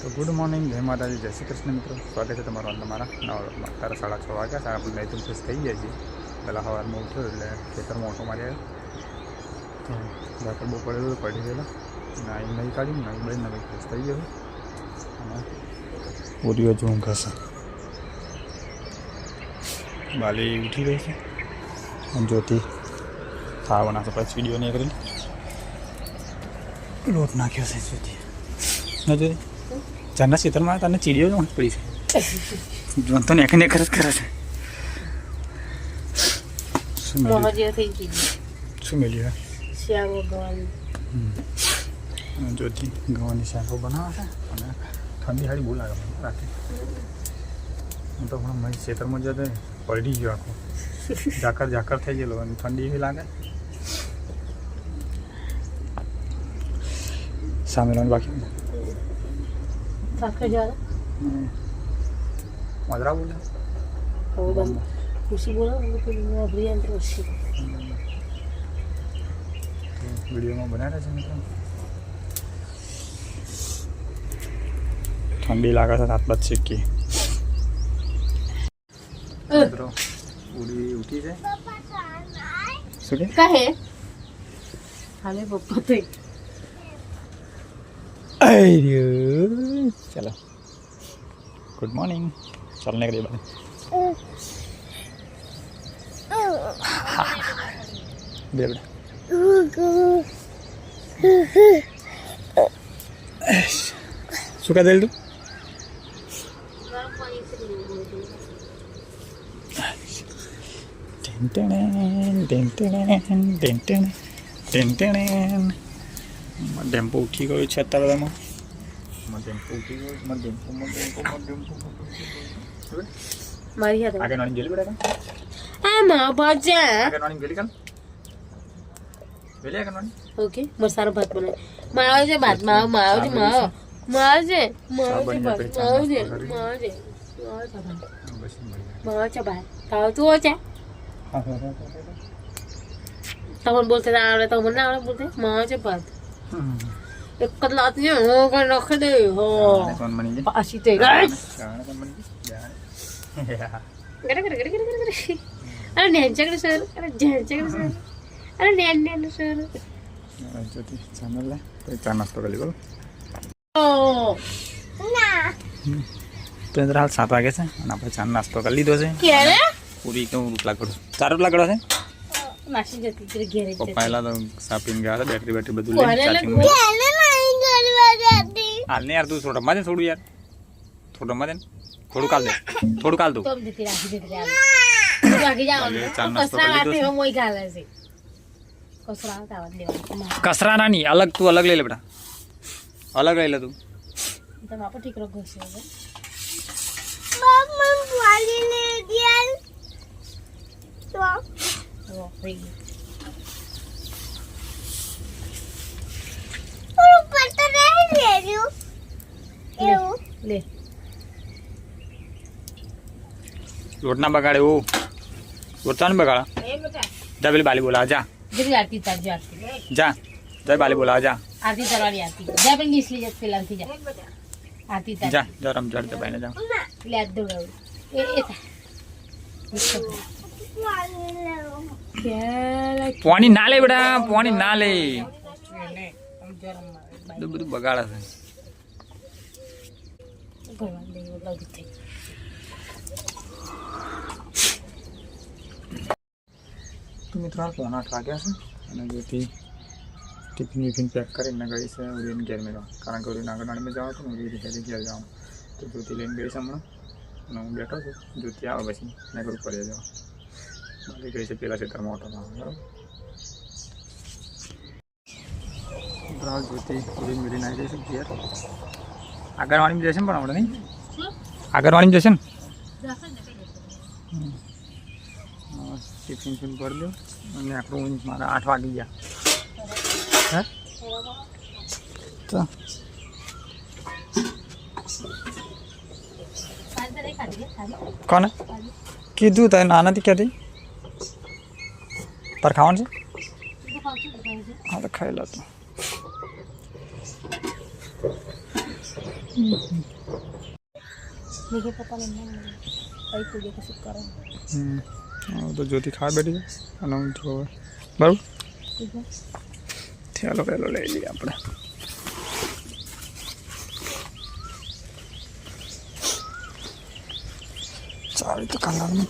તો good morning, જય માતાજી, જય શ્રી કૃષ્ણ મિત્રો. સ્વાગત છે તમારું તમારા નવા વ્લોગમાં. અત્યારે 6:30 વાગ્યા છે. આપણે નહીં તો ફ્રેશ થઈ ગયા છીએ. પહેલાં સવારમાં ઉઠ્યો એટલે ખેતરમાં ઓટો મારી આવ્યો. તો ઝાકળ બહુ પડેલું પડી ગયેલો. નાઈ નહીં કાઢ્યું, નાઈ બળી નવી ફ્રેશ થઈ ગયો. અને પૂરીઓ ઝૂમ ખસે. બાલી ઉઠી ગઈ છે. જ્યોતિ ખાવા બનાવશે. પછી વિડીયો નહીં કરી લોટ નાખ્યો છે જ્યોતિ. ના જ્યોતિ ચારના ખેતરમાં તને ચીડીઓ જ પડી છે. જોન તો નેક નેક જ કરે છે. શું મેળ્યું? જ્યોતિ ગવાની શાકો બનાવે છે. અને ઠંડી સારી બહુ લાગે રાતે. હું તો હમણાં મારી ખેતરમાં જતો પડી ગયો આખો. ઝાકર થઈ ગયેલો અને ઠંડી એવી લાગે. સામે લોન બાકી મદરા બોલે ખુશી બોલો વિડીયોમાં બનાવે છે મિત્રો. ઠંડી લાગે છે હાથ બાદ શીખી. મિત્રો ઉડી ઉઠી છે. શું કે કહે હાલે પપ્પા તો चलो गुड मॉर्निंग. चलने के लिए बाय. बेटा શું કહે તું? ટેમ્પો ઉઠી ગયો છે અત્યારે. મારી હાથ આગળ નાની ગેલી બેટા આ માં ભાજા આગળ નાની ગેલી કાલ વેલે આગળ નાની. ઓકે મર સારો ભાત બનાય. માવ છે ભાત માવ છે ભાત તાવ તું છે. તમને બોલતે ના આવડે તો મને ના આવડે બોલતે. માવ છે ભાત એક કલાક ને હો કઈ નાખી દે હો કોણ બની ગઈ પાછી તે કોણ બની ગઈ અરે નેચકડે સર અરે નેન સર જ્યોતિ ચાનલ લે તો ચા નાસ્તો કરી બોલો. તો હાલ 7 વાગે છે અને આપણે ચા નાસ્તો કરી લીધો છે. ક્યારે પૂરી કેવું રોટલા કરું? 4 રોટલા કરો છે. નાસી જતી તેરે ઘેરે પપ્પા એલા તો સાપીને ગયા હતા. બેટરી બધું લઈને ચાર્જિંગ હાલ ને યાર તું થોડું રમવા દે. થોડું યાર થોડું રમવા દે. થોડું કાલ દો તો દેતી રાખી વાગી જાવ કસરા મોય ગાલે છે. કસરા આવતા દેવા કસરા નાની અલગ. તું અલગ લઈ લે બેટા. અલગ લઈ લે તું. તમે આપો ઠીક રખો છે લે લોટ ના બગાડે. ઓ લોટ ચાને બગાડા. જા પેલી બાલી બોલાવા જા. જરી આરતી તારજો આરતી જા જય બાલી બોલાવા જા. આરતી તારવાની આરતી જા પેલી નીસલી જત પેલાથી જા આરતી તાર જા જા રમ ચડતે બાઈને જા. લે આ દોડાવ પાણી ના લે બેટા. પાણી ના લે. બધું બગાડે છે. તો મિત્રો હાલ 7:30 વાગ્યા છે અને જેથી ટિફિન પેક કરીને ગઈ છે ઉડીને ઘેર મેળવા. કારણ કે ઉડીને આંગણવાડીમાં જવા હતું ને ઉડી ઘેર જવાનું. તો જ્યોતિ લઈને ગઈ છે હમણાં અને હું બેઠો છું. જ્યોતિ આવે પછી મેં કરું ફરી જવા. બાકી ગઈ છે પેલા ખેતરમાં ઓટોમાં. બરાબર જ્યોતિ ઉડીને મેળીને આવી જઈશું ઘેર. આંગણવાડીમાં જશે ને પણ આપણે નહીં આંગણવાડીમાં જશે ને. ટિફિન ભરી દો અને આપણું મારા 8 વાગી ગયા. હે તો કોને કીધું તારે નાનાથી ક્યાંથી તાર ખાવાનું છે? હા તો ખાઈ લો. તો देखिए पता नहीं भाई तुझे कैसे करो તો જ્યોતિ ખાવા બેઠી છે અને હું જો બરાબર ठीक है ચાલો પહેલો લઈ લઈએ આપણે ચાવી તો કલરનું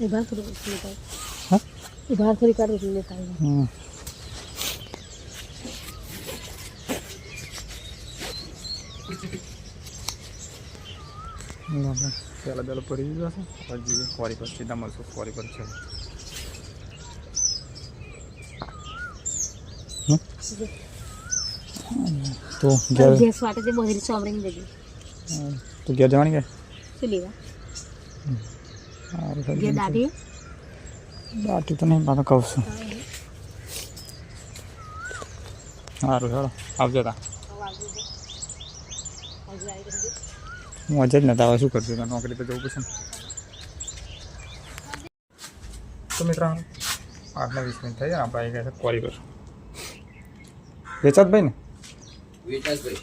इधर थोड़ी लेता है हाँ इधर थोड़ी कर लेता है પહેલાં પહેલાં પડી જશે પછી ફોરી પર સીધા મળશું ફોરી પર છે તો ઘેર गैस वाटे से बहुत सोमरे में देगी તો ઘેર જવાની કે चलेगा સારું ये दादी દાટી તો નહીં પાછો કહું છું સારું ચાલો આવજો તા હું આજે જ નતા હવે શું કરશું નોકરી તો જવું પડશે ને તો મિત્રો 8-20 મિનિટ થઈ જાય આપણે આવી ગયા છે કોરી પર વેચાતભાઈ ને વિકાસભાઈ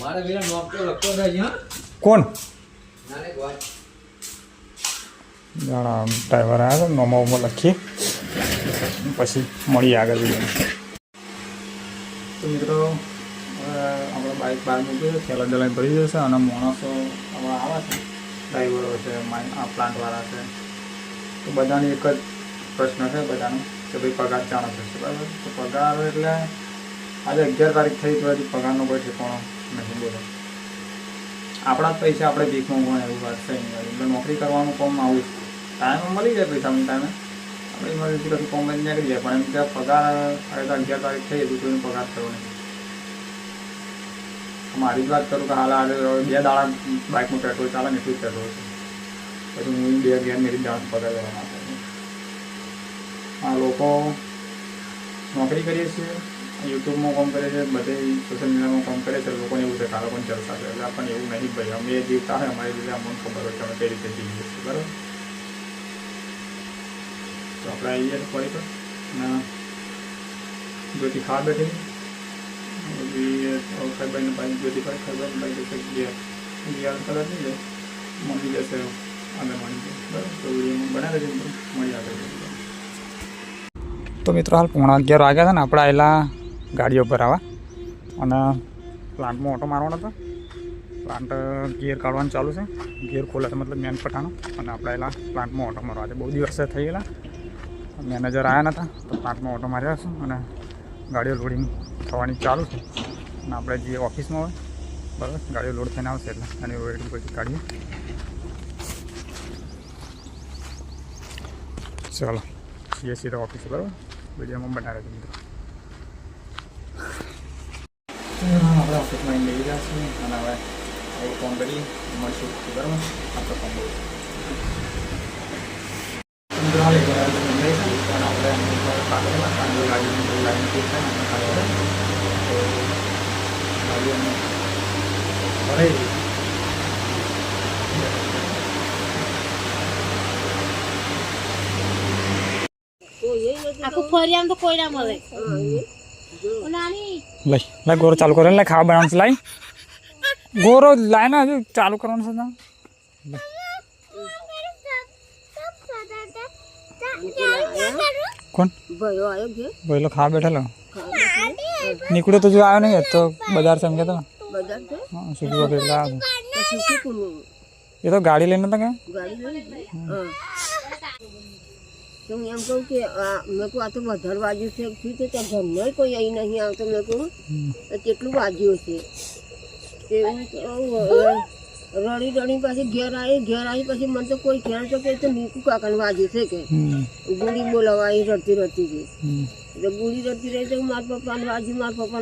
મારા વિના નોક તો લખતો નથી હા કોણ નાને ગોળ જાણા ડ્રાઈવર આવ્યા છે નોમો લખીએ પછી મળીએ આગળ વિડીયો તો મિત્રો આપણે બાઇક બહાર મૂક્યું છે થેલા દલાઈ ભરી જશે અને માણસો હવે આવે છે ડ્રાઈવરો છે આ પ્લાન્ટવાળા છે તો બધાની એક જ પ્રશ્ન છે બધાનો કે ભાઈ પગાર ચાણો થશે બરાબર તો પગાર એટલે આજે 11 તારીખ થઈ તો હજી પગારનો કોઈ ઠેકાણો નથી બોલો આપણા જ પૈસા આપણે ભીખ માંગવા એવું વાત છે એટલે નોકરી કરવાનું કામ આવું ટાઈમ મળી જાય પૈસા ટાઈમે આપણે ઇમરજન્સી કશું કામ જ નીકળી જાય પણ એમ કે પગાર હવે તો 11 તારીખ થઈ હજુ કોઈનો પગાર થયો નહીં મારી જ વાત કરું કે હાલ આજે 2 દાડા બાઇકનું પેટ્રોલ ચાલે ને એટલું જ પેટ્રોલ છે પછી હું 2 ઘેર મેરી દાડા પગાર લેવાના છે આ લોકો નોકરી કરીએ છીએ યુટ્યુબમાં કામ કરે છે બધે સોશિયલ મીડિયામાં કામ કરે છે લોકોને એવું છે કે આ લોકોને ચર્ચા છે એટલે આપણને એવું નહીં ભાઈ અમે જીવતા હોય અમારી રીતે અમને ખબર હોય કે અમે કઈ રીતે જીવીએ છીએ બરાબર તો આપણે આવીએ ફરી પર અને જ્યોતિ ખાવા બેઠી ખરબાઈને પાછી જ્યોતિ પર ખરબાઈને પાછી જશે ગિયાર કલર થઈ જાય મળી જશે આગળ મળી જાય બરાબર તો વિડીયોમાં બનાવી દેજો મળી આગળ તો મિત્રો હાલ 11:15 વાગ્યા હતા ને આપણે આવેલા ગાડીઓ પર આવવા અને પ્લાન્ટમાં ઓટો મારવાનો હતો પ્લાન્ટ ગિયર કાઢવાનું ચાલુ છે ગિયર ખોલે તો મતલબ મેન પટાનો અને આપણે આવેલા પ્લાન્ટમાં ઓટો મારવા છે બહુ દિવસ થઈ ગયેલા મેનેજર આવ્યા નહોતા તો પ્લાન્ટમાં ઓટો માર્યા છે અને ગાડીઓ લોડિંગ થવાની ચાલુ છે અને આપણે જે ઓફિસમાં હોય બરાબર ગાડીઓ લોડ થઈને આવશે એટલે અને વેટિંગ પછી કાઢીએ ચાલો એ સીધા ઓફિસ બરાબર વિડીયોમાં બનાવે છે મિત્રો આપણે ઓફિસમાં લઈ ગયા છીએ અને હવે આવું ફોન કરી મળશું બરાબર આપણે ફોન બોલું આખું ફરી આમ તો કોઈ ના મળે નાની લઈ ગોરો ચાલુ કરો લે ખાવા બનાવવાનું છે લાઈ ગોરો લાઈ ને હજુ ચાલુ કરવાનું છે કોણ ભાઈ ખાવા બેઠેલો નીકળ્યો તો જો આવ્યો નહીં તો બજાર છે એમ કહેતો હા સુખી વગર એટલે આવ્યો એ તો ગાડી લઈને હતા કે તો હું એમ કહું કે મેં કહું આ તો વધારે વાગ્યું છે શું છે ત્યાં ઘરનો કોઈ અહીં નહીં આવતો મેં કહું તો કેટલું વાગ્યું છે તે રડી રડી પાછી ઘેર આવી પછી મને તો કોઈ ખ્યાલ તો કે તો નીકુ કાકાને વાગ્યું છે કે ગુડી બોલાવા એ રડતી હતી એટલે ગુડી રડતી રહી તો મારા પપ્પાને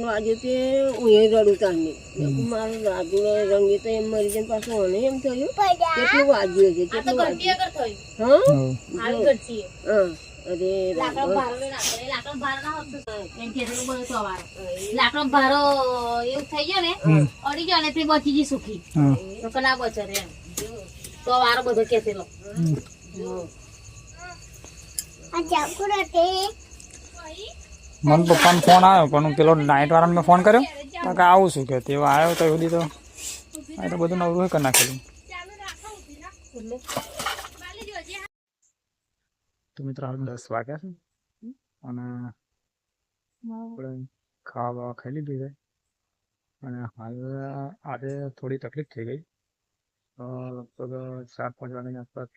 વાગ્યું તે હું એ રડું તારને મારું રાજુ રંગે તો એમ મરી જાય પાછું મને એમ થયું કેટલું વાગ્યું છે કેટલું વાગ્યું હા અરે લાકડો ભારો લઈને આપે. એ લાકડો ભારો ના હોત તો એમ કહેતો બધો સવારો. લાકડો ભારો એવું થઈ ગયો ને અડી ગયો ને તે બચી ગઈ સુખી. હા તો કે ના બચે રે એમ. તો વારો બધો કહેતેલો. મને પપ્પાનો ફોન આવ્યો પણ હું પેલો નાઇટ વાળાને મેં ફોન કર્યો તો કે આવું શું કે તેઓ આવ્યો તો સુધી તો આ તો બધું નવરું કરી નાખેલું. તો મિત્રો હાલ 10 વાગ્યા છે અને આપણે ખાવા બાવા ખાઈ લીધું છે અને હાલ આજે થોડી તકલીફ થઈ ગઈ. લગભગ 4-5 વાગ્યાની આસપાસ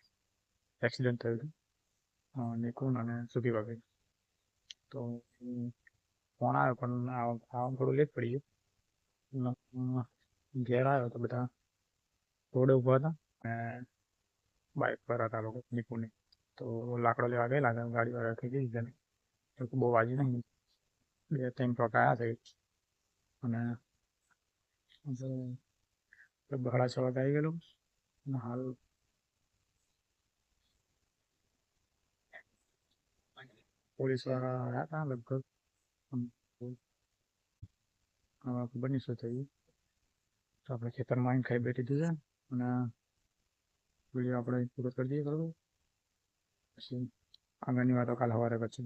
એક્સિડન્ટ થયું હતું નિકુન અને સુકી વગેરે. તો ફોન આવ્યો પણ આવવામાં થોડું લેટ પડી ગયું. ઘેર આવ્યો તો બધા રોડે ઊભા હતા અને બાઇક પર હતા લોકો નિકુની. તો લાકડો લેવા ગયેલા હતા ગાડીવાળા થઈ ગઈ છે બહુ વાજી નહીં 2-3 ટોકા આવ્યા છે અને 6:30 વાગે આવી ગયેલું અને હાલ પોલીસવાળા આવ્યા હતા લગભગ ખબર નહીં શું થયું. તો આપણે ખેતરમાં આવીને ખાઈ બેઠી દીધું છે અને વિડીયો આપણે પૂરો કરી દઈએ બરાબર. પછી આગળની વાતો કાલ સવારે પછી